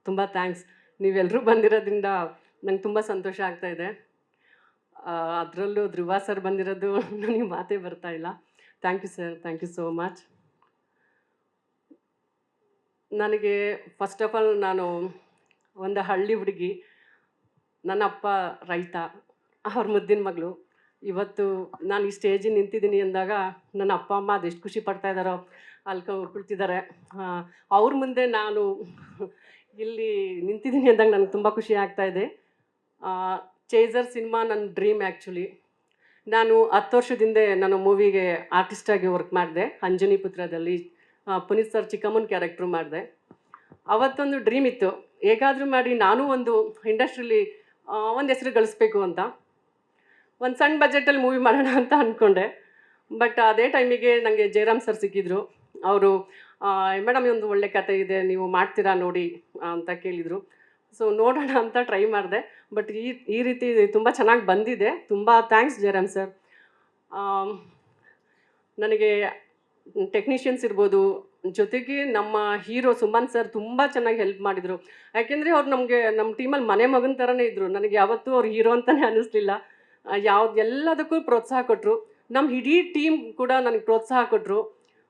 ತುಂಬ ಥ್ಯಾಂಕ್ಸ್. ನೀವೆಲ್ಲರೂ ಬಂದಿರೋದ್ರಿಂದ ನಂಗೆ ತುಂಬ ಸಂತೋಷ ಆಗ್ತಾ ಇದೆ. ಅದರಲ್ಲೂ ಧ್ರುವ ಸರ್ ಬಂದಿರೋದು ನನಗೆ ಮಾತೇ ಬರ್ತಾ ಇಲ್ಲ. Thank you sir, thank you so much. ನನಗೆ ಫಸ್ಟ್ ಆಫ್ ಆಲ್ ನಾನು ಒಂದು ಹಳ್ಳಿ ಹುಡುಗಿ, ನನ್ನ ಅಪ್ಪ ರೈತ, ಅವ್ರ ಮುದ್ದಿನ ಮಗಳು. ಇವತ್ತು ನಾನು ಈ ಸ್ಟೇಜಿಗೆ ನಿಂತಿದ್ದೀನಿ ಅಂದಾಗ ನನ್ನ ಅಪ್ಪ ಅಮ್ಮ ಅದೆಷ್ಟು ಖುಷಿ ಪಡ್ತಾ ಇದ್ದಾರೋ ಅಲ್ಲಿ ಕುಳಿತಿದ್ದಾರೆ. ಅವ್ರ ಮುಂದೆ ನಾನು ಇಲ್ಲಿ ನಿಂತಿದ್ದೀನಿ ಅಂದಾಗ ನನಗೆ ತುಂಬ ಖುಷಿ ಆಗ್ತಾ ಇದೆ. ಚೇಸರ್ ಸಿನಿಮಾ ನನ್ನ ಡ್ರೀಮ್ ಆ್ಯಕ್ಚುಲಿ. ನಾನು 10 ವರ್ಷದ ನಾನು ಮೂವಿಗೆ ಆರ್ಟಿಸ್ಟಾಗಿ ವರ್ಕ್ ಮಾಡಿದೆ. ಅಂಜನಿ ಪುತ್ರದಲ್ಲಿ ಪುನೀತ್ ಸರ್ ಚಿಕ್ಕಮ್ಮನ ಕ್ಯಾರೆಕ್ಟ್ರು ಮಾಡಿದೆ. ಅವತ್ತೊಂದು ಡ್ರೀಮ್ ಇತ್ತು, ಹೇಗಾದರೂ ಮಾಡಿ ನಾನು ಒಂದು ಇಂಡಸ್ಟ್ರೀಲಿ ಒಂದು ಹೆಸರು ಗಳಿಸ್ಬೇಕು ಅಂತ. ಒಂದು ಸಣ್ಣ ಬಜೆಟಲ್ಲಿ ಮೂವಿ ಮಾಡೋಣ ಅಂತ ಅಂದ್ಕೊಂಡೆ. ಬಟ್ ಅದೇ ಟೈಮಿಗೆ ನನಗೆ ಜಯರಾಮ್ ಸರ್ ಸಿಕ್ಕಿದ್ರು. ಅವರು ಮೇಡಮ್ ಒಂದು ಒಳ್ಳೆ ಕತೆ ಇದೆ, ನೀವು ಮಾಡ್ತೀರಾ ನೋಡಿ ಅಂತ ಕೇಳಿದರು. ಸೊ ನೋಡೋಣ ಅಂತ ಟ್ರೈ ಮಾಡಿದೆ. ಬಟ್ ಈ ರೀತಿ ತುಂಬ ಚೆನ್ನಾಗಿ ಬಂದಿದೆ. ತುಂಬ ಥ್ಯಾಂಕ್ಸ್ ಜಯರಾಮ್ ಸರ್. ನನಗೆ ಟೆಕ್ನಿಷಿಯನ್ಸ್ ಇರ್ಬೋದು, ಜೊತೆಗೆ ನಮ್ಮ ಹೀರೋ ಸುಮನ್ ಸರ್ ತುಂಬ ಚೆನ್ನಾಗಿ ಹೆಲ್ಪ್ ಮಾಡಿದರು. ಯಾಕೆಂದರೆ ಅವ್ರು ನಮಗೆ ನಮ್ಮ ಟೀಮಲ್ಲಿ ಮನೆ ಮಗನ ಥರನೇ ಇದ್ದರು. ನನಗೆ ಯಾವತ್ತೂ ಅವ್ರು ಹೀರೋ ಅಂತಲೇ ಅನ್ನಿಸ್ಲಿಲ್ಲ. ಎಲ್ಲದಕ್ಕೂ ಪ್ರೋತ್ಸಾಹ ಕೊಟ್ಟರು. ನಮ್ಮ ಇಡೀ ಟೀಮ್ ಕೂಡ ನನಗೆ ಪ್ರೋತ್ಸಾಹ ಕೊಟ್ಟರು.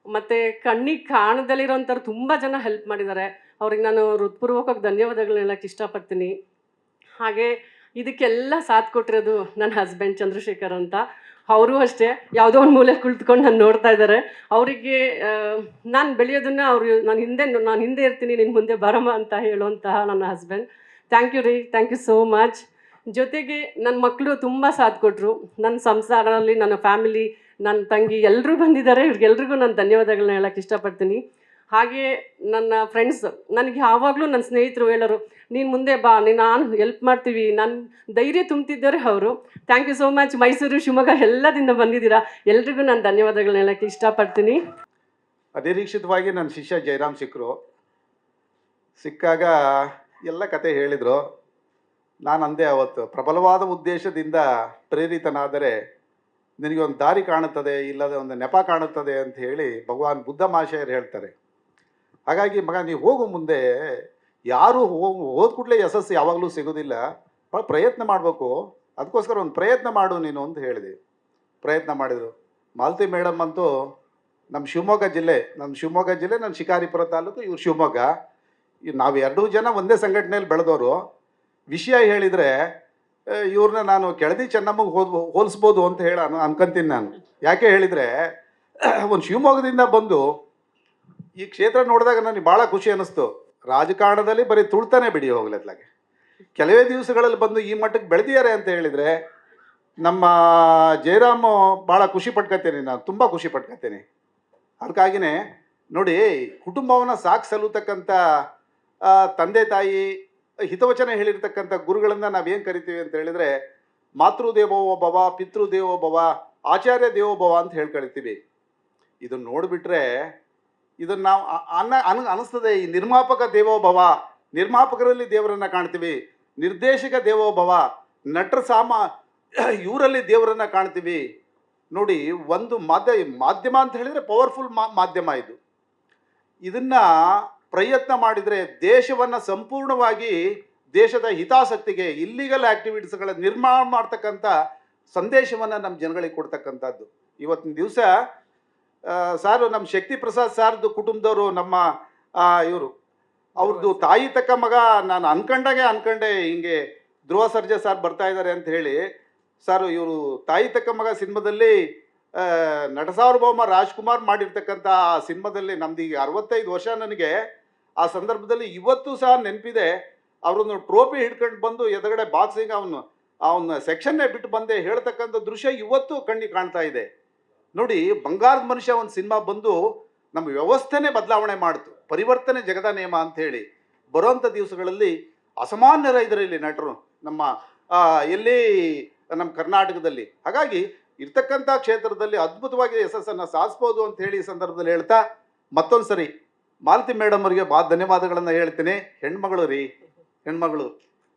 ಮತ್ತು ಕಣ್ಣಿಗೆ ಕಾಣದಲ್ಲಿರೋಂಥವ್ರು ತುಂಬ ಜನ ಹೆಲ್ಪ್ ಮಾಡಿದ್ದಾರೆ. ಅವ್ರಿಗೆ ನಾನು ಹೃತ್ಪೂರ್ವಕವಾಗಿ ಧನ್ಯವಾದಗಳನ್ನ ಹೇಳೋಕ್ಕೆ ಇಷ್ಟಪಡ್ತೀನಿ. ಹಾಗೆ ಇದಕ್ಕೆಲ್ಲ ಸಾಥ್ ಕೊಟ್ಟಿರೋದು ನನ್ನ ಹಸ್ಬೆಂಡ್ ಚಂದ್ರಶೇಖರ್ ಅಂತ. ಅವರು ಅಷ್ಟೇ ಯಾವುದೋ ಒಂದು ಮೂಲೆ ಕುಳಿತುಕೊಂಡು ನಾನು ನೋಡ್ತಾ ಇದ್ದಾರೆ. ಅವರಿಗೆ ನಾನು ಬೆಳೆಯೋದನ್ನು ನಾನು ಹಿಂದೆ ಇರ್ತೀನಿ, ನಿನ್ನ ಮುಂದೆ ಬರಮ್ಮ ಅಂತ ಹೇಳುವಂತಹ ನನ್ನ ಹಸ್ಬೆಂಡ್. ಥ್ಯಾಂಕ್ ಯು ರೀ, ಥ್ಯಾಂಕ್ ಯು ಸೋ ಮಚ್. ಜೊತೆಗೆ ನನ್ನ ಮಕ್ಕಳು ತುಂಬ ಸಾಥ್ ಕೊಟ್ಟರು. ನನ್ನ ಸಂಸಾರದಲ್ಲಿ ನನ್ನ ಫ್ಯಾಮಿಲಿ, ನನ್ನ ತಂಗಿ ಎಲ್ಲರೂ ಬಂದಿದ್ದಾರೆ. ಇವ್ರಿಗೆಲ್ರಿಗೂ ನಾನು ಧನ್ಯವಾದಗಳನ್ನ ಹೇಳೋಕ್ಕೆ ಇಷ್ಟಪಡ್ತೀನಿ. ಹಾಗೆ ನನ್ನ ಫ್ರೆಂಡ್ಸ್, ನನಗೆ ಯಾವಾಗಲೂ ನನ್ನ ಸ್ನೇಹಿತರು ಹೇಳೋರು, ನೀನು ಮುಂದೆ ಬಾ, ನಾನು ಹೆಲ್ಪ್ ಮಾಡ್ತೀವಿ, ನನ್ನ ಧೈರ್ಯ ತುಂಬ್ತಿದ್ದಾರೆ ಅವರು. Thank you so much. Mysuru, Shivamogga ಎಲ್ಲದಿಂದ ಬಂದಿದ್ದೀರಾ. ಎಲ್ರಿಗೂ ನಾನು ಧನ್ಯವಾದಗಳನ್ನ ಹೇಳೋಕ್ಕೆ ಇಷ್ಟಪಡ್ತೀನಿ. ಅನಿರೀಕ್ಷಿತವಾಗಿ ನನ್ನ ಶಿಷ್ಯ ಜಯರಾಮ್ ಸಿಕ್ಕಾಗ ಎಲ್ಲ ಕತೆ ಹೇಳಿದರು. ನಾನು ಅಂದೆ ಅವತ್ತು, ಪ್ರಬಲವಾದ ಉದ್ದೇಶದಿಂದ ಪ್ರೇರಿತನಾದರೆ ನಿನಗೆ ಒಂದು ದಾರಿ ಕಾಣುತ್ತದೆ, ಇಲ್ಲದೆ ಒಂದು ನೆಪ ಕಾಣುತ್ತದೆ ಅಂತ ಹೇಳಿ ಭಗವಾನ್ ಬುದ್ಧ ಮಹಾಶಯರು ಹೇಳ್ತಾರೆ. ಹಾಗಾಗಿ ಮಗ ನೀವು ಹೋಗು ಮುಂದೆ, ಯಾರು ಹೋದ ಕೂಡಲೇ ಯಶಸ್ಸು ಯಾವಾಗಲೂ ಸಿಗೋದಿಲ್ಲ, ಭಾಳ ಪ್ರಯತ್ನ ಮಾಡಬೇಕು, ಅದಕ್ಕೋಸ್ಕರ ಒಂದು ಪ್ರಯತ್ನ ಮಾಡು ನೀನು ಅಂತ ಹೇಳಿದೆ. ಪ್ರಯತ್ನ ಮಾಡಿದರು. ಮಾಲತಿ ಮೇಡಮ್ ಅಂತೂ ನಮ್ಮ ಶಿವಮೊಗ್ಗ ಜಿಲ್ಲೆ, ನನ್ನ ಶಿಕಾರಿಪುರ ತಾಲೂಕು, ಇವ್ರು ಶಿವಮೊಗ್ಗ. ನಾವು 2 ಜನ ಒಂದೇ ಸಂಘಟನೆಯಲ್ಲಿ ಬೆಳೆದವರು. ವಿಷಯ ಹೇಳಿದರೆ ಇವ್ರನ್ನ ನಾನು ಕೆಳದಿ ಚೆನ್ನಮ್ಮಗೆ ಹೋಲಿಸ್ಬೋದು ಅಂತ ಅನ್ಕೊಂತೀನಿ ನಾನು. ಯಾಕೆ ಹೇಳಿದರೆ, ಒಂದು ಶಿವಮೊಗ್ಗದಿಂದ ಬಂದು ಈ ಕ್ಷೇತ್ರ ನೋಡಿದಾಗ ನನಗೆ ಭಾಳ ಖುಷಿ ಅನ್ನಿಸ್ತು. ರಾಜಕಾರಣದಲ್ಲಿ ಬರೀ ತುಳ್ತಾನೆ ಬಿಡಿ ಹೋಗ್ಲತ್ಲಾಗೆ, ಕೆಲವೇ ದಿವಸಗಳಲ್ಲಿ ಬಂದು ಈ ಮಟ್ಟಕ್ಕೆ ಬೆಳೆದಿದ್ದಾರೆ ಅಂತ ಹೇಳಿದರೆ ನಮ್ಮ ಜಯರಾಮ್ ಭಾಳ ಖುಷಿ ಪಟ್ಕೊತೀನಿ, ನಾನು ತುಂಬ ಖುಷಿ ಪಟ್ಕೊತೀನಿ. ಅದಕ್ಕಾಗಿಯೇ ನೋಡಿ, ಕುಟುಂಬವನ್ನು ಸಲುತಕ್ಕಂಥ ತಂದೆ ತಾಯಿ ಹಿತವಚನ ಹೇಳಿರ್ತಕ್ಕಂಥ ಗುರುಗಳನ್ನು ನಾವೇನು ಕರಿತೀವಿ ಅಂತ ಹೇಳಿದರೆ, ಮಾತೃದೇವೋ ಭವ, ಪಿತೃದೇವೋ ಭವ, ಆಚಾರ್ಯ ದೇವೋ ಭವ ಅಂತ ಕರಿತೀವಿ. ಇದನ್ನು ನೋಡಿಬಿಟ್ರೆ ಇದನ್ನು ನಾವು ಅನಿಸ್ತದೆ, ಈ ನಿರ್ಮಾಪಕ ದೇವೋ ಭವ, ನಿರ್ಮಾಪಕರಲ್ಲಿ ದೇವರನ್ನು ಕಾಣ್ತೀವಿ, ನಿರ್ದೇಶಕ ದೇವೋ ಭವ, ನಟರ ಇವರಲ್ಲಿ ದೇವರನ್ನು ಕಾಣ್ತೀವಿ. ನೋಡಿ, ಒಂದು ಮಾಧ್ಯಮ ಅಂತ ಹೇಳಿದರೆ ಪವರ್ಫುಲ್ ಮಾಧ್ಯಮ ಇದು. ಇದನ್ನು ಪ್ರಯತ್ನ ಮಾಡಿದರೆ ದೇಶವನ್ನು ಸಂಪೂರ್ಣವಾಗಿ ದೇಶದ ಹಿತಾಸಕ್ತಿಗೆ, ಇಲ್ಲಿಗಲ್ ಆ್ಯಕ್ಟಿವಿಟೀಸ್ಗಳ ನಿರ್ಮಾಣ ಮಾಡ್ತಕ್ಕಂಥ ಸಂದೇಶವನ್ನು ನಮ್ಮ ಜನಗಳಿಗೆ ಕೊಡ್ತಕ್ಕಂಥದ್ದು. ಇವತ್ತಿನ ದಿವಸ ಸಾರು ನಮ್ಮ ಶಕ್ತಿ ಪ್ರಸಾದ್ ಸಾರ್ದು ಕುಟುಂಬದವರು, ನಮ್ಮ ಅವ್ರದ್ದು ತಾಯಿ ತಕ್ಕ ಮಗ, ನಾನು ಅನ್ಕೊಂಡೆ ಹಿಂಗೆ ಧ್ರುವ ಸರ್ಜಾ ಸಾರ್ ಬರ್ತಾ ಇದ್ದಾರೆ ಅಂತ ಹೇಳಿ. ಸಾರು ಇವರು ತಾಯಿ ತಕ್ಕ ಮಗ ಸಿನಿಮಾದಲ್ಲಿ ನಟ ಸಾರ್ವಭೌಮ ರಾಜ್ಕುಮಾರ್ ಮಾಡಿರ್ತಕ್ಕಂಥ ಆ ಸಿನಿಮಾದಲ್ಲಿ ನಮ್ದೀಗ 65 ವರ್ಷ ನನಗೆ. ಆ ಸಂದರ್ಭದಲ್ಲಿ ಇವತ್ತು ಸಹ ನೆನಪಿದೆ, ಅವ್ರನ್ನು ಟ್ರೋಫಿ ಹಿಡ್ಕೊಂಡು ಬಂದು ಎದುರುಗಡೆ ಬಾಕ್ಸಿಂಗ್ ಅವನ ಸೆಕ್ಷನ್ನೇ ಬಿಟ್ಟು ಬಂದೆ ಹೇಳ್ತಕ್ಕಂಥ ದೃಶ್ಯ ಇವತ್ತು ಕಣ್ಣಿಗೆ ಕಾಣ್ತಾ ಇದೆ. ನೋಡಿ, ಬಂಗಾರದ ಮನುಷ್ಯ ಒಂದು ಸಿನಿಮಾ ಬಂದು ನಮ್ಮ ವ್ಯವಸ್ಥೆನೇ ಬದಲಾವಣೆ ಮಾಡ್ತು. ಪರಿವರ್ತನೆ ಜಗದ ನಿಯಮ ಅಂತ ಹೇಳಿ ಬರುವಂಥ ದಿವಸಗಳಲ್ಲಿ ಅಸಾಮಾನ್ಯರ ಇದರಲ್ಲಿ ನಟರು ನಮ್ಮ ಎಲ್ಲಿ ನಮ್ಮ ಕರ್ನಾಟಕದಲ್ಲಿ. ಹಾಗಾಗಿ ಇರ್ತಕ್ಕಂಥ ಕ್ಷೇತ್ರದಲ್ಲಿ ಅದ್ಭುತವಾಗಿ ಯಶಸ್ಸನ್ನು ಸಾಧಿಸ್ಬೋದು ಅಂತ ಹೇಳಿ ಈ ಸಂದರ್ಭದಲ್ಲಿ ಹೇಳ್ತಾ, ಮತ್ತೊಂದು ಸರಿ ಮಾಲತಿ ಮೇಡಮ್ ಅವರಿಗೆ ಭಾಳ ಧನ್ಯವಾದಗಳನ್ನು ಹೇಳ್ತೀನಿ. ಹೆಣ್ಮಗಳು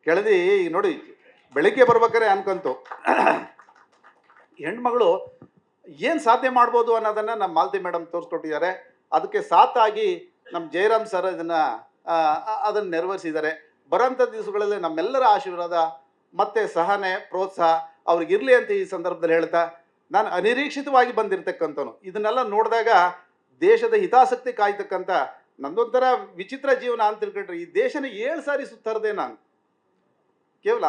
ಕೆಳದಿ ನೋಡಿ, ಬೆಳಿಗ್ಗೆ ಬರ್ಬೇಕಾರೆ ಅನ್ಕೊಂತು ಹೆಣ್ಮಗಳು ಏನು ಸಾಧ್ಯ ಮಾಡ್ಬೋದು ಅನ್ನೋದನ್ನು ನಮ್ಮ ಮಾಲತಿ ಮೇಡಮ್ ತೋರಿಸ್ಕೊಟ್ಟಿದ್ದಾರೆ. ಅದಕ್ಕೆ ಸಾಥಾಗಿ ನಮ್ಮ ಜಯರಾಮ್ ಸರ್ ಇದನ್ನು ಅದನ್ನು ನೆರವೇರಿಸಿದ್ದಾರೆ. ಬರೋಂಥ ದಿವಸಗಳಲ್ಲಿ ನಮ್ಮೆಲ್ಲರ ಆಶೀರ್ವಾದ ಮತ್ತು ಸಹನೆ ಪ್ರೋತ್ಸಾಹ ಅವ್ರಿಗಿರಲಿ ಅಂತ ಈ ಸಂದರ್ಭದಲ್ಲಿ ಹೇಳ್ತಾ, ನಾನು ಅನಿರೀಕ್ಷಿತವಾಗಿ ಬಂದಿರತಕ್ಕಂಥವನು. ಇದನ್ನೆಲ್ಲ ನೋಡಿದಾಗ ದೇಶದ ಹಿತಾಸಕ್ತಿ ಕಾಯ್ತಕ್ಕಂಥ ನಂದೊಂಥರ ವಿಚಿತ್ರ ಜೀವನ ಅಂತ ತಿಳ್ಕೊಂಡ್ರೆ, ಈ ದೇಶನ 7 ಸಾರಿ ಸುತ್ತರದೆ ನಾನು ಕೇವಲ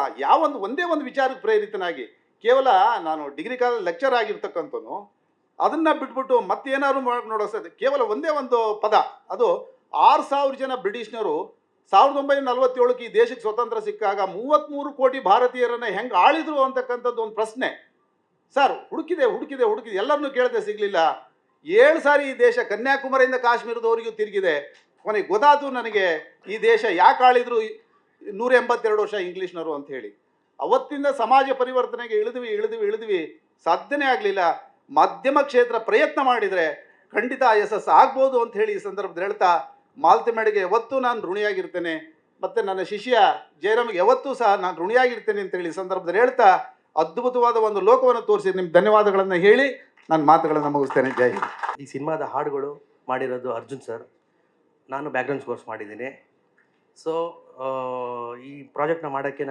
ಒಂದೇ ಒಂದು ವಿಚಾರಕ್ಕೆ ಪ್ರೇರಿತನಾಗಿ, ಕೇವಲ ನಾನು ಡಿಗ್ರಿ ಕಾಲೇಜ್ ಲೆಕ್ಚರ್ ಆಗಿರ್ತಕ್ಕಂಥವನು, ಅದನ್ನು ಬಿಟ್ಬಿಟ್ಟು ಮತ್ತೇನಾದ್ರು ನೋಡೋ ಕೇವಲ ಒಂದೇ ಒಂದು ಪದ, ಅದು 6,000 ಜನ ಬ್ರಿಟಿಷ್ನರು 1947ಕ್ಕೆ ಈ ದೇಶಕ್ಕೆ ಸ್ವತಂತ್ರ ಸಿಕ್ಕಾಗ 33 ಕೋಟಿ ಭಾರತೀಯರನ್ನು ಹೆಂಗೆ ಆಳಿದ್ರು ಅಂತಕ್ಕಂಥದ್ದು ಒಂದು ಪ್ರಶ್ನೆ. ಸರ್ ಹುಡುಕಿದೆ ಎಲ್ಲರನ್ನೂ ಕೇಳದೆ ಸಿಗಲಿಲ್ಲ. 7 ಸಾರಿ ಈ ದೇಶ ಕನ್ಯಾಕುಮಾರಿಯಿಂದ ಕಾಶ್ಮೀರದವರೆಗೂ ತಿರುಗಿದೆ. ಕೊನೆಗೆ ಗೊತ್ತಾಯ್ತು ನನಗೆ ಈ ದೇಶ ಯಾಕೆ ಆಳಿದ್ರು 182 ವರ್ಷ ಇಂಗ್ಲೀಷ್ನವರು ಅಂತ ಹೇಳಿ. ಅವತ್ತಿಂದ ಸಮಾಜ ಪರಿವರ್ತನೆಗೆ ಇಳಿದ್ವಿ, ಸಾಧ್ಯನೇ ಆಗಲಿಲ್ಲ. ಮಾಧ್ಯಮ ಕ್ಷೇತ್ರ ಪ್ರಯತ್ನ ಮಾಡಿದರೆ ಖಂಡಿತ ಯಶಸ್ಸು ಆಗ್ಬೋದು ಅಂತ ಹೇಳಿ ಈ ಸಂದರ್ಭದಲ್ಲಿ ಹೇಳ್ತಾ, ಮಾಲತಿ ಯಾವತ್ತೂ ನಾನು ಋಣಿಯಾಗಿರ್ತೇನೆ, ಮತ್ತು ನನ್ನ ಶಿಷ್ಯ ಜಯರಾಮ್ಗೆ ಯಾವತ್ತೂ ಸಹ ನಾನು ಋಣಿಯಾಗಿರ್ತೇನೆ ಅಂತೇಳಿ ಈ ಸಂದರ್ಭದಲ್ಲಿ ಹೇಳ್ತಾ, ಅದ್ಭುತವಾದ ಒಂದು ಲೋಕವನ್ನು ತೋರಿಸಿ ನಿಮ್ಮ ಧನ್ಯವಾದಗಳನ್ನು ಹೇಳಿ ನಾನು ಮಾತುಗಳನ್ನು ಮುಗಿಸ್ತೇನೆ. ಜೈ ಹಿಂದ್. ಈ ಸಿನಿಮಾದ ಹಾಡುಗಳು ಮಾಡಿರೋದು ಅರ್ಜುನ್ ಸರ್. ನಾನು ಬ್ಯಾಕ್ಗ್ರೌಂಡ್ ಸ್ಕೋರ್ಸ್ ಮಾಡಿದ್ದೀನಿ. ಸೊ ಈ ಪ್ರಾಜೆಕ್ಟ್ನ ಮಾಡೋಕ್ಕೆ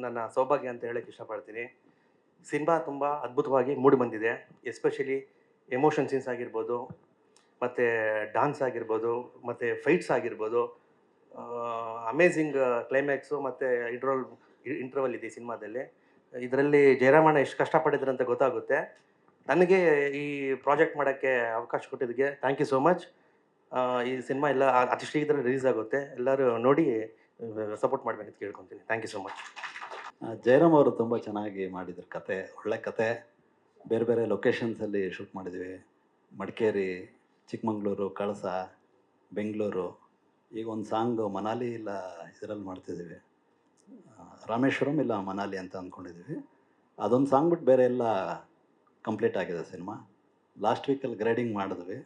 ನನ್ನ ಸೌಭಾಗ್ಯ ಅಂತ ಹೇಳೋಕ್ಕೆ ಇಷ್ಟಪಡ್ತೀನಿ. ಸಿನಿಮಾ ತುಂಬ ಅದ್ಭುತವಾಗಿ ಮೂಡಿ ಬಂದಿದೆ. ಎಸ್ಪೆಷಲಿ ಎಮೋಷನ್ ಸೀನ್ಸ್ ಆಗಿರ್ಬೋದು, ಮತ್ತು ಡ್ಯಾನ್ಸ್ ಆಗಿರ್ಬೋದು, ಮತ್ತು ಫೈಟ್ಸ್ ಆಗಿರ್ಬೋದು. ಅಮೇಝಿಂಗ್ ಕ್ಲೈಮ್ಯಾಕ್ಸು ಮತ್ತು ಇಂಟರ್ವಲ್ ಇದೆ ಈ ಸಿನಿಮಾದಲ್ಲಿ. ಇದರಲ್ಲಿ ಜಯರಾಮಣ್ಣ ಎಷ್ಟು ಕಷ್ಟಪಟ್ಟಿದ್ರು ಅಂತ ಗೊತ್ತಾಗುತ್ತೆ. ನನಗೆ ಈ ಪ್ರಾಜೆಕ್ಟ್ ಮಾಡೋಕ್ಕೆ ಅವಕಾಶ ಕೊಟ್ಟಿದ್ದಕ್ಕೆ ಥ್ಯಾಂಕ್ ಯು ಸೋ ಮಚ್. ಈ ಸಿನಿಮಾ ಎಲ್ಲ ಅತಿ ಶೀಘ್ರದಲ್ಲಿ ರಿಲೀಸ್ ಆಗುತ್ತೆ. ಎಲ್ಲರೂ ನೋಡಿ ಸಪೋರ್ಟ್ ಮಾಡಬೇಕಂತ ಕೇಳ್ಕೊತೀನಿ. Thank you so much. Jayaram ಅವರು ತುಂಬ ಚೆನ್ನಾಗಿ ಮಾಡಿದ್ರು. ಕತೆ ಒಳ್ಳೆ ಕತೆ. ಬೇರೆ ಬೇರೆ ಲೊಕೇಶನ್ಸಲ್ಲಿ ಶೂಟ್ ಮಾಡಿದ್ವಿ. ಮಡಿಕೇರಿ, ಚಿಕ್ಕಮಂಗ್ಳೂರು, ಕಳಸ, ಬೆಂಗಳೂರು. ಈಗ ಒಂದು ಸಾಂಗು ಮನಾಲಿ ಇಲ್ಲ ಇದರಲ್ಲಿ ಮಾಡ್ತಿದ್ದೀವಿ, ರಾಮೇಶ್ವರಂ ಇಲ್ಲ ಮನಾಲಿ ಅಂತ ಅಂದ್ಕೊಂಡಿದ್ದೀವಿ. ಅದೊಂದು ಸಾಂಗ್ ಬಿಟ್ಟು ಬೇರೆ ಎಲ್ಲ ಕಂಪ್ಲೀಟ್ ಆಗಿದೆ ಸಿನಿಮಾ. ಲಾಸ್ಟ್ ವೀಕಲ್ಲಿ ಗ್ರೇಡಿಂಗ್ ಮಾಡಿದ್ವಿ.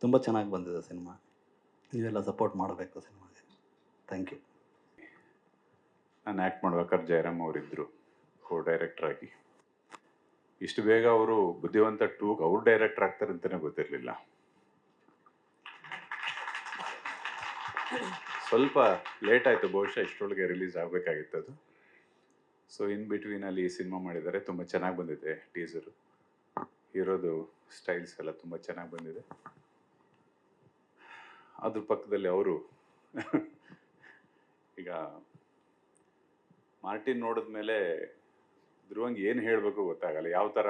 ತುಂಬ ಚೆನ್ನಾಗಿ ಬಂದಿದೆ ಸಿನಿಮಾ. ನೀವೆಲ್ಲ ಸಪೋರ್ಟ್ ಮಾಡಬೇಕು ಸಿನಿಮಾಗೆ. Thank you. ನಾನು ಆ್ಯಕ್ಟ್ ಮಾಡ್ಬೇಕಾದ್ರೆ ಜಯರಾಮ್ ಅವರಿದ್ದರು ಕೋ ಡೈರೆಕ್ಟ್ರಾಗಿ. ಇಷ್ಟು ಬೇಗ ಅವರು ಬುದ್ಧಿವಂತ 2ಗೆ ಅವ್ರು ಡೈರೆಕ್ಟರ್ ಆಗ್ತಾರೆ ಅಂತಲೇ ಗೊತ್ತಿರಲಿಲ್ಲ. ಸ್ವಲ್ಪ ಲೇಟ್ ಆಯಿತು, ಬಹುಶಃ ಇಷ್ಟರೊಳಗೆ ರಿಲೀಸ್ ಆಗಬೇಕಾಗಿತ್ತು ಅದು. ಸೊ ಇನ್ ಬಿಟ್ವೀನಲ್ಲಿ ಈ ಸಿನಿಮಾ ಮಾಡಿದ್ದಾರೆ. ತುಂಬ ಚೆನ್ನಾಗಿ ಬಂದಿದೆ ಟೀಸರು. ಹೀರೋದು ಸ್ಟೈಲ್ಸ್ ಎಲ್ಲ ತುಂಬ ಚೆನ್ನಾಗಿ ಬಂದಿದೆ. ಅದ್ರ ಪಕ್ಕದಲ್ಲಿ ಅವರು ಈಗ ಮಾರ್ಟಿನ್ ನೋಡಿದ ಮೇಲೆ ಧ್ರುವಂಗೆ ಏನು ಹೇಳಬೇಕು ಗೊತ್ತಾಗಲ್ಲ, ಯಾವ ಥರ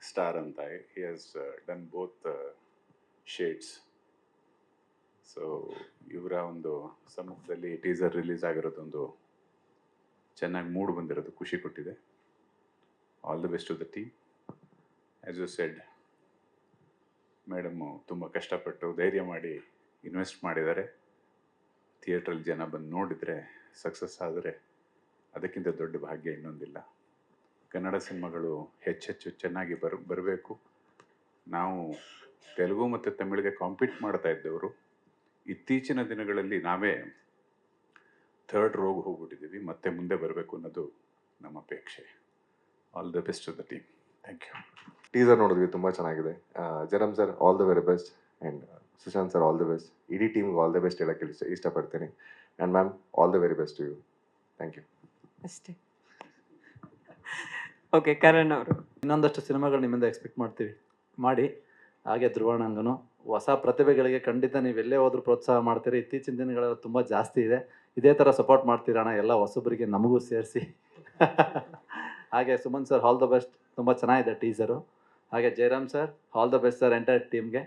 ಸ್ಟಾರ್ ಅಂತ. He has done both shades. So ಇವರ ಒಂದು ಸಮ್ಮುಖದಲ್ಲಿ ಟೀಸರ್ ರಿಲೀಸ್ ಆಗಿರೋದೊಂದು ಚೆನ್ನಾಗಿ ಮೂಡ್ ಬಂದಿರೋದು ಖುಷಿ ಕೊಟ್ಟಿದೆ. All the best to the team. As you said, madam ತುಂಬ ಕಷ್ಟಪಟ್ಟು ಧೈರ್ಯ ಮಾಡಿ ಇನ್ವೆಸ್ಟ್ ಮಾಡಿದ್ದಾರೆ. ಥಿಯೇಟ್ರಲ್ಲಿ ಜನ ಬಂದು ನೋಡಿದರೆ, ಸಕ್ಸಸ್ ಆದರೆ ಅದಕ್ಕಿಂತ ದೊಡ್ಡ ಭಾಗ್ಯ ಇನ್ನೊಂದಿಲ್ಲ. ಕನ್ನಡ ಸಿನಿಮಾಗಳು ಹೆಚ್ಚೆಚ್ಚು ಚೆನ್ನಾಗಿ ಬರಬೇಕು. ನಾವು ತೆಲುಗು ಮತ್ತು ತಮಿಳಿಗೆ ಕಾಂಪೀಟ್ ಮಾಡ್ತಾ ಇದ್ದವರು ಇತ್ತೀಚಿನ ದಿನಗಳಲ್ಲಿ ನಾವೇ 3rd ರೋಗೆ ಹೋಗ್ಬಿಟ್ಟಿದ್ದೀವಿ. ಮತ್ತೆ ಮುಂದೆ ಬರಬೇಕು ಅನ್ನೋದು ನಮ್ಮ ಅಪೇಕ್ಷೆ. All the best to the team. Thank you. Teaser ನೋಡಿದ್ವಿ, ತುಂಬ ಚೆನ್ನಾಗಿದೆ. Jayaram sir all the very best, and Sushant sir all the best. ಇಡೀ ಟೀಮ್ಗೆ ಆಲ್ ದ ಬೆಸ್ಟ್ ಹೇಳೋಕ್ಕೆ ಇಷ್ಟಪಡ್ತೀನಿ. And ma'am all the very best to you. Thank you. ಅಷ್ಟೇ. Okay, Karan ಅವರು. ಇನ್ನೊಂದಷ್ಟು ಸಿನಿಮಾಗಳು ನಿಮ್ಮಿಂದ ಎಕ್ಸ್ಪೆಕ್ಟ್ ಮಾಡಿ. ಹಾಗೆ ಧ್ರುವಣ್ಣಂಗೂ ಹೊಸ ಪ್ರತಿಭೆಗಳಿಗೆ ಖಂಡಿತ ನೀವು ಎಲ್ಲೇ ಹೋದ್ರೂ ಪ್ರೋತ್ಸಾಹ ಮಾಡ್ತೀರಿ. ಇತ್ತೀಚಿನ ದಿನಗಳಲ್ಲಿ ತುಂಬ ಜಾಸ್ತಿ ಇದೆ. ಇದೇ ಥರ ಸಪೋರ್ಟ್ ಮಾಡ್ತೀರಣ್ಣ, ಎಲ್ಲ ಹೊಸಬರಿಗೆ ನಮಗೂ ಸೇರಿಸಿ. ಹಾಗೆ Suman sir all the best, ತುಂಬ ಚೆನ್ನಾಗಿದೆ ಟೀಸರು. ಹಾಗೆ Jayaram sir all the best sir, entire ಟೀಮ್ಗೆ.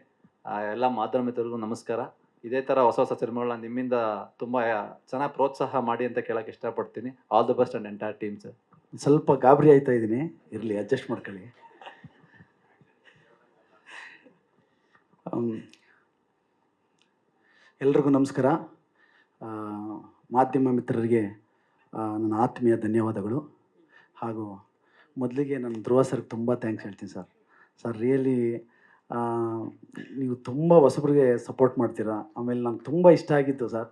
ಎಲ್ಲ ಮಾಧ್ಯಮ ಮಿತ್ರರಿಗೂ ನಮಸ್ಕಾರ. ಇದೇ ಥರ ಹೊಸ ಸಿನಿಮಾಗಳನ್ನ ನಿಮ್ಮಿಂದ ತುಂಬ ಚೆನ್ನಾಗಿ ಪ್ರೋತ್ಸಾಹ ಮಾಡಿ ಅಂತ ಕೇಳೋಕ್ಕೆ ಇಷ್ಟಪಡ್ತೀನಿ. All the best and entire team sir. ಸ್ವಲ್ಪ ಗಾಬರಿ ಆಯ್ತಾ ಇದ್ದೀನಿ, ಇರಲಿ ಅಡ್ಜಸ್ಟ್ ಮಾಡ್ಕೊಳ್ಳಿ. ಎಲ್ರಿಗೂ ನಮಸ್ಕಾರ. ಮಾಧ್ಯಮ ಮಿತ್ರರಿಗೆ ನನ್ನ ಆತ್ಮೀಯ ಧನ್ಯವಾದಗಳು. ಹಾಗೂ ಮೊದಲಿಗೆ ನಾನು ಧ್ರುವ ಸರ್ಗೆ ತುಂಬ ಥ್ಯಾಂಕ್ಸ್ ಹೇಳ್ತೀನಿ ಸರ್. ರಿಯಲಿ ನೀವು ತುಂಬ ಹೊಸಬ್ರಿಗೆ ಸಪೋರ್ಟ್ ಮಾಡ್ತೀರಾ. ಆಮೇಲೆ ನಂಗೆ ತುಂಬ ಇಷ್ಟ ಆಗಿತ್ತು ಸರ್.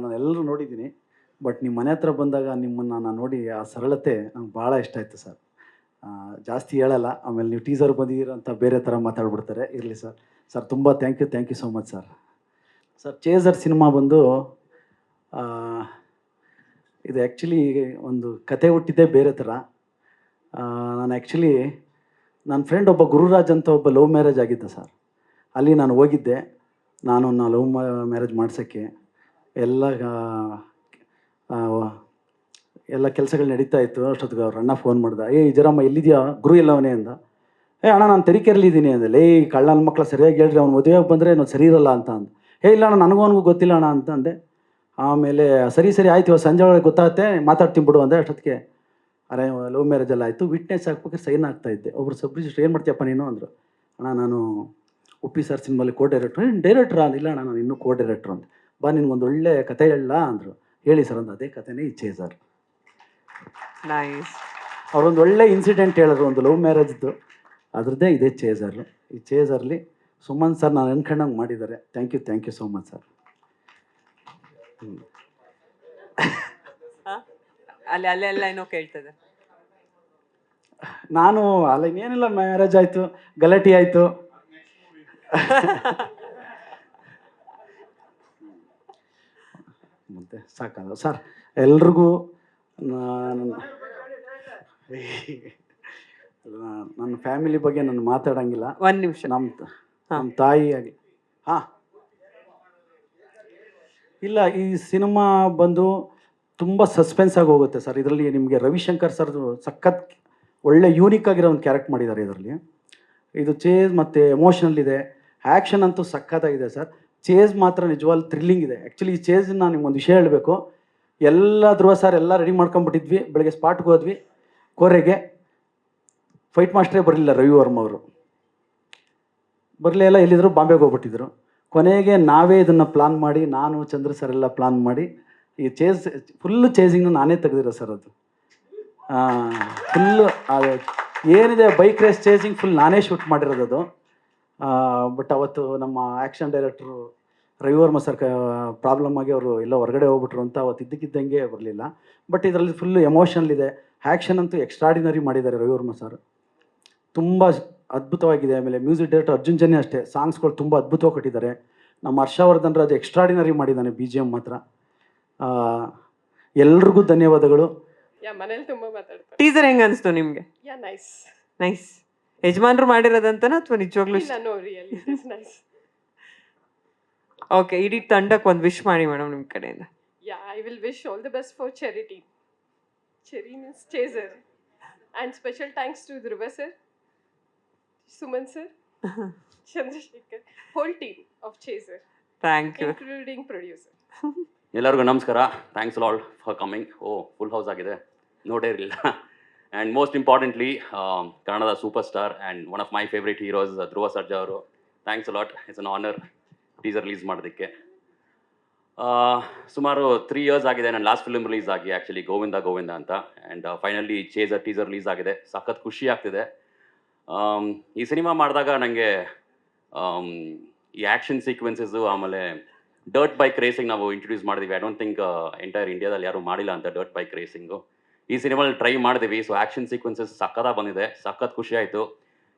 ನಾನು ಎಲ್ಲರೂ ನೋಡಿದ್ದೀನಿ, ಬಟ್ ನಿಮ್ಮ ಮನೆ ಹತ್ರ ಬಂದಾಗ ನಿಮ್ಮನ್ನು ನಾನು ನೋಡಿ ಆ ಸರಳತೆ ನಂಗೆ ಭಾಳ ಇಷ್ಟ ಆಯಿತು ಸರ್. ಜಾಸ್ತಿ ಹೇಳಲ್ಲ, ಆಮೇಲೆ ನೀವು ಟೀಸರ್ ಬಂದಿದ್ದೀರ ಅಂತ ಬೇರೆ ಥರ ಮಾತಾಡ್ಬಿಡ್ತಾರೆ. ಇರಲಿ ಸರ್. ತುಂಬ thank you so much sir. Sir Chaser cinema ಬಂದು ಆ, ಇದು ಆ್ಯಕ್ಚುಲಿ ಒಂದು ಕತೆ ಹುಟ್ಟಿದ್ದೇ ಬೇರೆ ಥರ. ನಾನು ಆ್ಯಕ್ಚುಲಿ ನನ್ನ ಫ್ರೆಂಡ್ ಒಬ್ಬ ಗುರುರಾಜ್ ಅಂತ ಒಬ್ಬ ಲವ್ ಮ್ಯಾರೇಜ್ ಆಗಿದ್ದ ಸರ್. ಅಲ್ಲಿ ನಾನು ಹೋಗಿದ್ದೆ. ನಾನು ಲವ್ ಮ್ಯಾರೇಜ್ ಮಾಡ್ಸೋಕ್ಕೆ ಎಲ್ಲ ಆ, ಎಲ್ಲ ಕೆಲಸಗಳು ನಡೀತಾ ಇತ್ತು. ಅಷ್ಟೊತ್ತಿಗೆ ಅವ್ರ ಅಣ್ಣ ಫೋನ್ ಮಾಡ್ದ, ಜರಮ್ಮ ಎಲ್ಲಿದೆಯಾ, ಗುರು ಎಲ್ಲವನೇ ಅಂದ. ಅಣ್ಣ ನಾನು ತರೀಕೆರೆಲಿದ್ದೀನಿ ಅಂದೆ. ಕಳ್ಳ ನನ್ನ ಮಕ್ಕಳು ಸರಿಯಾಗಿ ಹೇಳ್ರಿ, ಅವ್ನು ಮದುವೆಗೆ ಬಂದರೆ ನಾನು ಸರಿ ಇರಲ್ಲ ಅಂತ ಅಂದ. ಇಲ್ಲ ಅಣ್ಣ ನನಗೂ ಅವನಿಗೂ ಗೊತ್ತಿಲ್ಲ ಅಣ್ಣ ಅಂತ ಅಂದೆ. ಆಮೇಲೆ ಸರಿ ಆಯ್ತು, ಇವಾಗ ಸಂಜೆ ಒಳಗೆ ಗೊತ್ತಾಗುತ್ತೆ, ಮಾತಾಡ್ತೀನಿ ಬಿಡು ಅಂದೆ. ಅಷ್ಟೊತ್ತಿಗೆ ಅರೆ ಲವ್ ಮ್ಯಾರೇಜ್ ಎಲ್ಲ ಆಯಿತು. ವಿಟ್ನೆಸ್ ಹಾಕ್ಬೇಕಾದ್ರೆ ಸೈನ್ ಆಗ್ತಾಯಿದ್ದೆ. ಒಬ್ರು ಸಬ್ ರಿಜಿಸ್ಟ್ರ್ ಏನು ಮಾಡ್ತೀಯಪ್ಪ ನೀನು ಅಂದರು. ಅಣ್ಣ ನಾನು ಉಪ್ಪಿ ಸರ್ ಸಿನಿಮಾಲಿ ಡೈರೆಕ್ಟ್ರು. ಡೈರೆಕ್ಟ್ರಾ ಅಂದಿಲ್ಲ ಅಣ್ಣ, ನಾನು ಇನ್ನೂ ಡೈರೆಕ್ಟ್ರು ಅಂತ. ಬಾ ನಿನ್ಗೊಂದು ಒಳ್ಳೆ ಕತೆ ಹೇಳಲ್ಲ ಅಂದರು. ಹೇಳಿ ಸರ್ ಅಂದ. ಅದೇ ಕತೆನೇ ಈ ಚೇಸರ್. ನೈಸ್. ಅವರೊಂದು ಒಳ್ಳೆ ಇನ್ಸಿಡೆಂಟ್ ಹೇಳಿದ್ರು, ಒಂದು ಲವ್ ಮ್ಯಾರೇಜ್ದು. ಅದ್ರದ್ದೇ ಇದೇ ಚೇಸರು. ಈ ಚೇಸರ್ಲಿ ಸುಮನ್ ಸರ್ ನಾನು ಅನ್ಕೊಂಡಂಗೆ ಮಾಡಿದ್ದಾರೆ. Thank you so much sir. ಅಲ್ಲೆಲ್ಲ ಏನೋ ಕೇಳ್ತದೆ. ನಾನು ಅಲ್ಲ ಇನ್ನೇನಿಲ್ಲ, ಮ್ಯಾರೇಜ್ ಆಯಿತು, ಗಲಾಟೆ ಆಯಿತು. ಮತ್ತೆ ಸಾಕಲ್ಲ ಸರ್. ಎಲ್ರಿಗೂ ನನ್ನ ಫ್ಯಾಮಿಲಿ ಬಗ್ಗೆ ನಾನು ಮಾತಾಡೋಂಗಿಲ್ಲ. ಒಂದು ನಿಮಿಷ. ನಮ್ಮ ತಾಯಿ ಆಗಿ ಇಲ್ಲ, ಈ ಸಿನಿಮಾ ಬಂದು ತುಂಬ ಸಸ್ಪೆನ್ಸ್ ಆಗಿ ಹೋಗುತ್ತೆ ಸರ್. ಇದರಲ್ಲಿ ನಿಮಗೆ ರವಿಶಂಕರ್ ಸರ್ದು ಸಖತ್ ಒಳ್ಳೆ ಯೂನಿಕ್ ಆಗಿರೋ ಒಂದು ಕ್ಯಾರೆಕ್ಟ್ ಮಾಡಿದ್ದಾರೆ ಇದರಲ್ಲಿ. ಇದು ಚೇಸ್ ಮತ್ತು ಎಮೋಷನಲ್ ಇದೆ. ಆ್ಯಕ್ಷನ್ ಅಂತೂ ಸಖತ್ತಾಗಿದೆ ಸರ್. ಚೇಸ್ ಮಾತ್ರ ನಿಜವಾಗ್ಲೂ ಥ್ರಿಲ್ಲಿಂಗ್ ಇದೆ. ಆ್ಯಕ್ಚುಲಿ ಈ ಚೇಸ್ನ ನಿಮ್ಗೊಂದು ವಿಷಯ ಹೇಳಬೇಕು. ಎಲ್ಲ ಧ್ರುವ ಸರ್ ಎಲ್ಲ ರೆಡಿ ಮಾಡ್ಕೊಂಬಿಟ್ಟಿದ್ವಿ. ಬೆಳಗ್ಗೆ ಸ್ಪಾಟ್ಗೆ ಹೋದ್ವಿ ಕೋರೆಗೆ. ಫೈಟ್ ಮಾಸ್ಟ್ರೇ ಬರಲಿಲ್ಲ, ರವಿ ವರ್ಮ ಅವರು ಬರಲೇ ಎಲ್ಲ. ಎಲ್ಲಿದ್ರು ಬಾಂಬೆಗೆ ಹೋಗ್ಬಿಟ್ಟಿದ್ರು. ಕೊನೆಗೆ ನಾವೇ ಇದನ್ನು ಪ್ಲಾನ್ ಮಾಡಿ, ನಾನು ಚಂದ್ರ ಸರ್ ಎಲ್ಲ ಪ್ಲಾನ್ ಮಾಡಿ ಈ ಫುಲ್ಲು ಚೇಸಿಂಗ್ನ ನಾನೇ ತೆಗೆದಿರೋ ಸರ್. ಅದು ಫುಲ್ಲು ಏನಿದೆ ಬೈಕ್ ರೇಸ್ ಚೇಸಿಂಗ್ ಫುಲ್ ನಾನೇ ಶೂಟ್ ಮಾಡಿರೋದು ಅದು. ಬಟ್ ಅವತ್ತು ನಮ್ಮ ಆ್ಯಕ್ಷನ್ ಡೈರೆಕ್ಟ್ರು ರವಿವರ್ಮ ಸರ್ ಪ್ರಾಬ್ಲಮ್ ಆಗಿ ಅವರು ಎಲ್ಲ ಹೊರಗಡೆ ಹೋಗ್ಬಿಟ್ರು ಅಂತ ಅವತ್ತು ಇದ್ದಕ್ಕಿದ್ದಂಗೆ ಬರಲಿಲ್ಲ. ಬಟ್ ಇದರಲ್ಲಿ ಫುಲ್ಲು ಎಮೋಷನಲ್ ಇದೆ. ಆ್ಯಕ್ಷನ್ ಅಂತೂ ಎಕ್ಸ್ಟ್ರಾಡಿನರಿ ಮಾಡಿದ್ದಾರೆ ರವಿವರ್ಮ ಸರ್, ತುಂಬ ಅದ್ಭುತವಾಗಿದೆ. ಆಮೇಲೆ ಮ್ಯೂಸಿಕ್ ಡೈರೆಕ್ಟರ್ ಅರ್ಜುನ್ ಜನ್ಯ ಅಷ್ಟೇ, ಸಾಂಗ್ಸ್ಗಳು ತುಂಬ ಅದ್ಭುತವಾಗಿ ಕೊಟ್ಟಿದ್ದಾರೆ. ನಮ್ಮ ಹರ್ಷವರ್ಧನ್ ರಾಜ್ ಎಕ್ಸ್ಟ್ರಾಡಿನರಿ ಮಾಡಿದ್ದಾನೆ BGM ಮಾತ್ರ. ಎಲ್ರಿಗೂ ಧನ್ಯವಾದಗಳು. ಮನೇಲಿ ತುಂಬ ಮಾತಾಡ್ತಾರೆ. ಟೀಸರ್ ಹೆಂಗ ಅನಿಸ್ತು ನಿಮಗೆ? ನೈಸ್. ನೈಸ್. ಯಜಮಾನ್ರು ಮಾಡಿರೋದಂತನಾ ಅಥವಾ ನಿಜವಾಗ್ಲೂ? No really it is nice. Okay, ಇಡೀ ತಂಡಕ್ಕೆ ಒಂದು ವಿಶ್ ಮಾಡಿ ಮೇಡಮ್ ನಿಮ್ಮ ಕಡೆಯಿಂದ. I will wish all the best for Cherry team. Cherry means chaser. And special thanks to Dhruva sir, Suman sir, Chandrasekhar, whole team of Chaser, thank you. including producer. ಎಲ್ಲರಿಗೂ ನಮಸ್ಕಾರ. Thanks all for coming. Full house ಆಗಿದೆ, ನೋಡೇ ಇರಲಿಲ್ಲ. And most importantly ಕನ್ನಡದ super star and one of my favourite heroes Dhruva Sarja ಅವರು, thanks lot. It's an honour teaser release ಮಾಡೋದಕ್ಕೆ. ಸುಮಾರು 3 years ಆಗಿದೆ ನನ್ನ ಲಾಸ್ಟ್ ಫಿಲ್ಮ್ ರಿಲೀಸ್ ಆಗಿ, ಆ್ಯಕ್ಚುಲಿ ಗೋವಿಂದ ಅಂತ. ಆ್ಯಂಡ್ ಫೈನಲಿ ಟೀಸರ್ ರಿಲೀಸ್ ಆಗಿದೆ. ಸಖತ್ ಖುಷಿ ಆಗ್ತಿದೆ. ಈ ಸಿನಿಮಾ ಮಾಡಿದಾಗ ನನಗೆ ಈ ಆ್ಯಕ್ಷನ್ ಸೀಕ್ವೆನ್ಸಸ್ಸು, ಆಮೇಲೆ ಡರ್ಟ್ ಬೈಕ್ ರೇಸಿಂಗ್ ನಾವು ಇಂಟ್ರೊಡ್ಯೂಸ್ ಮಾಡಿದ್ವಿ. ಐ ಡೋಂಟ್ ಥಿಂಕ್ ಎಂಟೈರ್ ಇಂಡಿಯಾದಲ್ಲಿ ಯಾರೂ ಮಾಡಿಲ್ಲ ಅಂತ ಡರ್ಟ್ ಬೈಕ್ ರೇಸಿಂಗು. ಈ ಸಿನಿಮಾಲಿ ಟ್ರೈ ಮಾಡಿದ್ವಿ. ಸೊ ಆ್ಯಕ್ಷನ್ ಸೀಕ್ವೆನ್ಸಸ್ ಸಖತ್ತಾಗಿ ಬಂದಿದೆ, ಸಖತ್ ಖುಷಿ ಆಯಿತು.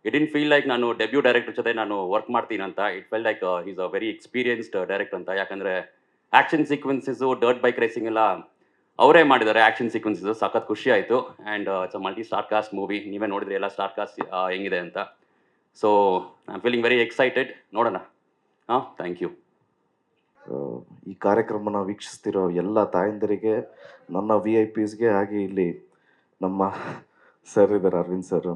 ಇಟ್ ಡಿಂಟ್ ಫೀಲ್ ಲೈಕ್ ನಾನು ಡೆಬ್ಯೂ ಡೈರೆಕ್ಟರ್ ಜೊತೆ ನಾನು ವರ್ಕ್ ಮಾಡ್ತೀನಿ ಅಂತ. It feel like is a very experienced director ಅಂತ. ಯಾಕಂದರೆ action sequences, dirt bike racing ಎಲ್ಲ ಅವರೇ ಮಾಡಿದ್ದಾರೆ. ಆ್ಯಕ್ಷನ್ ಸೀಕ್ವೆನ್ಸಸ್ಸು ಸಖತ್ ಖುಷಿ ಆಯಿತು. And it's a multi star cast movie. ನೀವೇ ನೋಡಿದ್ರಿ ಎಲ್ಲ ಸ್ಟಾರ್ ಕಾಸ್ಟ್ ಹೆಂಗಿದೆ ಅಂತ. So I am feeling very excited. ನೋಡೋಣ. Thank you. ಈ ಕಾರ್ಯಕ್ರಮನ ವೀಕ್ಷಿಸ್ತಿರೋ ಎಲ್ಲ ತಾಯಂದಿರಿಗೆ, ನನ್ನ VIPsಗೆ, ಹಾಗೆ ಇಲ್ಲಿ ನಮ್ಮ ಸರ್ ಇದ್ದಾರೆ, ಅರವಿಂದ್ ಸರ್,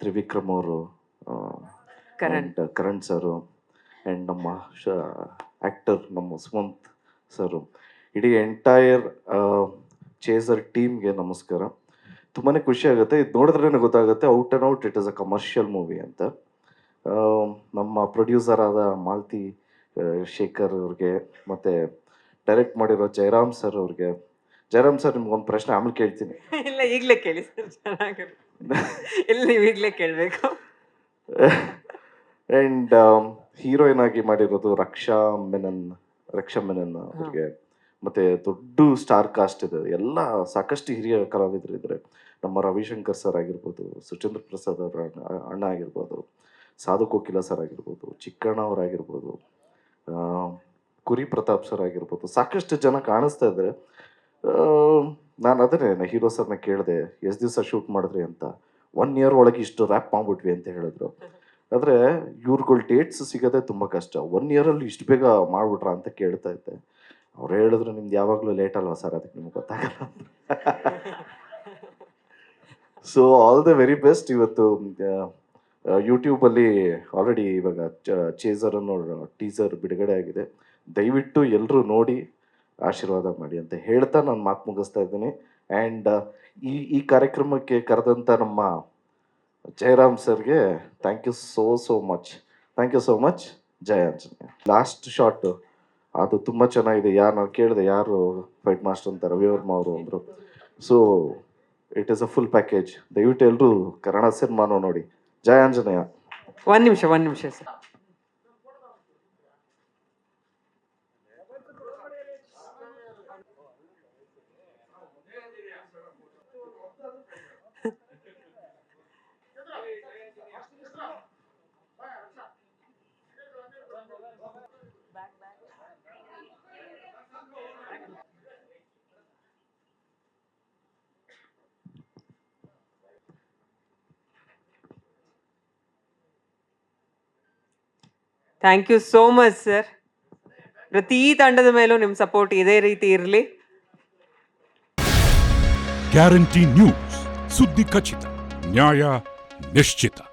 ತ್ರಿವಿಕ್ರಮ್ ಅವರು, ಕರಣ್ ಸರು, ಆ್ಯಂಡ್ ನಮ್ಮ ಆ್ಯಕ್ಟರ್ ನಮ್ಮ ಸುಮಂತ್ ಸರು, ಇಡೀ ಎಂಟೈರ್ ಚೇಸರ್ ಟೀಮ್ಗೆ ನಮಸ್ಕಾರ. ತುಂಬಾ ಖುಷಿ ಆಗುತ್ತೆ. ಇದು ನೋಡಿದ್ರೇ ಗೊತ್ತಾಗುತ್ತೆ out and out it is a commercial movie ಅಂತ. ನಮ್ಮ ಪ್ರೊಡ್ಯೂಸರ್ ಆದ ಮಾಲತಿ ಶೇಖರ್ ಅವ್ರಿಗೆ, ಮತ್ತು ಡೈರೆಕ್ಟ್ ಮಾಡಿರೋ ಜಯರಾಮ್ ಸರ್ ಅವ್ರಿಗೆ. ಜಯರಾಮ್ ಸರ್, ನಿಮ್ಗೊಂದು ಪ್ರಶ್ನೆ ಆಮೇಲೆ ಕೇಳ್ತೀನಿ. ಇಲ್ಲ, ಈಗಲೇ ಕೇಳಿ ಸರ್, ಚೆನ್ನಾಗಿರುತ್ತೆ. ಇಲ್ಲ, ನೀವು ಈಗಲೇ ಕೇಳಬೇಕು. ಆ್ಯಂಡ್ ಹೀರೋಯಿನ್ ಆಗಿ ಮಾಡಿರೋದು ರಕ್ಷಾ ಮೆನನ್ ಅವ್ರಿಗೆ. ಮತ್ತು ದೊಡ್ಡ ಸ್ಟಾರ್ ಕಾಸ್ಟ್ ಇದೆ, ಎಲ್ಲ ಸಾಕಷ್ಟು ಹಿರಿಯ ಕಲಾವಿದರು ಇದ್ದಾರೆ. ನಮ್ಮ ರವಿಶಂಕರ್ ಸರ್ ಆಗಿರ್ಬೋದು, ಸುಚೇಂದ್ರ ಪ್ರಸಾದ್ ಅವರ ಅಣ್ಣ ಆಗಿರ್ಬೋದು, ಸಾಧು ಕೋಕಿಲ ಸರ್ ಆಗಿರ್ಬೋದು, ಚಿಕ್ಕಣ್ಣ ಅವರಾಗಿರ್ಬೋದು, ಕುರಿ ಪ್ರತಾಪ್ ಸರ್ ಆಗಿರ್ಬೋದು, ಸಾಕಷ್ಟು ಜನ ಕಾಣಿಸ್ತಾ ಇದ್ದಾರೆ. ನಾನು ಅದನ್ನೇ ಹೀರೋ ಸರ್ನ ಕೇಳಿದೆ, ಎಷ್ಟು ದಿವಸ ಶೂಟ್ ಮಾಡಿದ್ರಿ ಅಂತ. 1 year ಒಳಗೆ ಇಷ್ಟು ರ್ಯಾಪ್ ಮಾಡ್ಬಿಟ್ವಿ ಅಂತ ಹೇಳಿದ್ರು. ಆದರೆ ಇವ್ರುಗಳ ಡೇಟ್ಸ್ ಸಿಗೋದೇ ತುಂಬ ಕಷ್ಟ. 1 yeaರಲ್ಲಿ ಇಷ್ಟು ಬೇಗ ಮಾಡ್ಬಿಟ್ರಾ ಅಂತ ಕೇಳ್ತಾ ಇದ್ದೆ. ಅವ್ರು ಹೇಳಿದ್ರು, ನಿಮ್ದು ಯಾವಾಗಲೂ ಲೇಟ್ ಅಲ್ವಾ ಸರ್, ಅದಕ್ಕೆ ನಿಮ್ಗೆ ಗೊತ್ತಾಗಲ್ಲ ಅಂತ. So all the very best. ಇವತ್ತು ಯೂಟ್ಯೂಬಲ್ಲಿ ಆಲ್ರೆಡಿ ಇವಾಗ ಚೇಸರ್ ಅನ್ನೋ ಟೀಸರ್ ಬಿಡುಗಡೆ ಆಗಿದೆ. ದಯವಿಟ್ಟು ಎಲ್ಲರೂ ನೋಡಿ ಆಶೀರ್ವಾದ ಮಾಡಿ ಅಂತ ಹೇಳ್ತಾ ನಾನು ಮಾತು ಮುಗಿಸ್ತಾ ಇದ್ದೀನಿ. ಆ್ಯಂಡ್ ಈ ಕಾರ್ಯಕ್ರಮಕ್ಕೆ ಕರೆದಂಥ ನಮ್ಮ ಜಯರಾಮ್ ಸರ್ಗೆ thank you so much. Thank you so much. Jaya Anjaneya. Last shot ಅದು ತುಂಬ ಚೆನ್ನಾಗಿದೆ. ನಾನು ಕೇಳಿದೆ ಯಾರು ಫೈಟ್ ಮಾಸ್ಟರ್ ಅಂತ, ರವಿವರ್ಮ ಅವರು ಅಂದರು. So it is a full package. ದಯವಿಟ್ಟು ಎಲ್ಲರೂ ಕನ್ನಡ ಸಿನಿಮಾನೂ ನೋಡಿ. ಜಯ ಆಂಜನೇಯ. ಒಂದು ನಿಮಿಷ ಸರ್. Thank you so much sir. ಪ್ರತಿ ತಂಡದ ಮೇಲೂ ನಿಮ್ಮ ಸಪೋರ್ಟ್ ಇದೇ ರೀತಿ ಇರಲಿ. ಗ್ಯಾರಂಟಿ ನ್ಯೂಸ್, ಸುದ್ದಿ ಖಚಿತ, ನ್ಯಾಯ ನಿಶ್ಚಿತ.